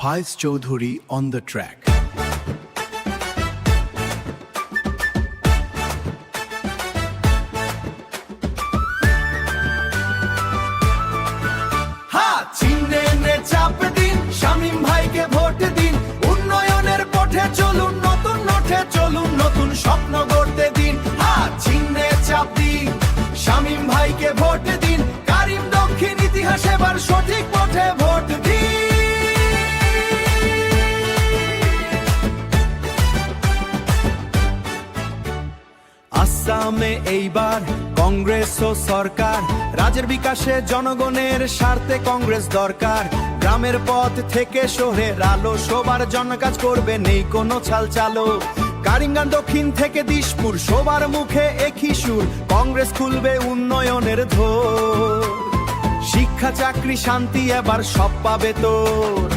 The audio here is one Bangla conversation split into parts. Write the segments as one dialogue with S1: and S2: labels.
S1: Faiz Chaudhuri on the track.
S2: চাপ দিন শামীম ভাইকে ভোট দিন উন্নয়নের পথে চলুন নতুন নথে চলুন নতুন স্বপ্ন গড়তে দিন চিহ্নে চাপ দিন শামীম ভাইকে ভোট দিন কারিম দক্ষিণ ইতিহাস এবার সঠিক পথে ভোট দিন আসামে এইবার কংগ্রেস ও সরকার রাজ্যের বিকাশে জনগণের স্বার্থে কংগ্রেস দরকার গ্রামের পথ থেকে শহরের আলো সবার জন্য কাজ করবে নেই কোনো ছাল চালো কারিমগঞ্জ দক্ষিণ থেকে দিশপুর সবার মুখে একই সুর কংগ্রেস খুলবে উন্নয়নের ধোর শিক্ষা চাকরি শান্তি এবার সব পাবে তোর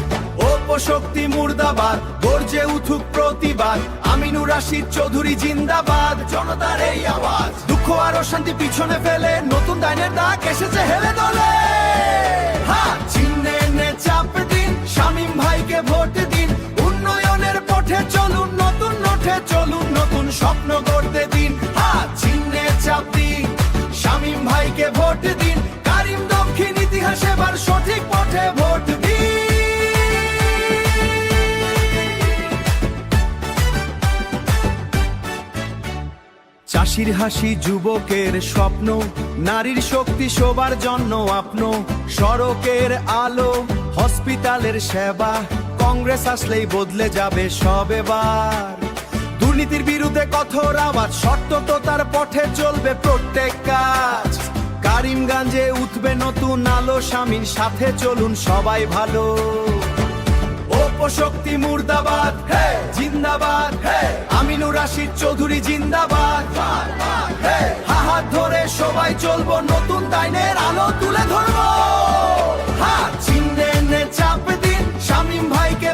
S2: অপশক্তি মুর্দাবাদ গর্জে উঠুক প্রতিবাদ আমিনুর রাশিদ চৌধুরী জিন্দাবাদ জনতার এই আওয়াজ দুঃখ আর অশান্তি পিছনে ফেলে নতুন দাইনের ডাক এসেছে হেলে দলে চিহ্নে চাপ দিন শামীম ভাইকে ভোট দিন উন্নয়নের পথে চলুন নতুন নথে চলুন নতুন স্বপ্ন গড়তে দিন চিহ্নে চাপ দিন শামীম ভাইকে ভোট দিন কারিম দক্ষিণ ইতিহাস এবার সঠিক পথে ভোট দিন চাষির হাসি যুবকের স্বপ্ন নারীর শক্তি সবার জন্য আপন সড়কের আলো হসপিটালের সেবা কংগ্রেস আসলেই বদলে যাবে সব এবার দুর্নীতির বিরুদ্ধে কঠোর আওয়াজ সত্যতার পথে চলবে প্রত্যেক কাজ কারিমগঞ্জে উঠবে নতুন আলো স্বামীর সাথে চলুন সবাই ভালো অপশক্তি মুর্দাবাদ জিন্দাবাদ আমিনুর রাশিদ চৌধুরী জিন্দাবাদ হাত ধরে সবাই চলবো নতুন দাইনের আলো তুলে ধরবো চিহ্নে চাপ দিন শামীম ভাইকে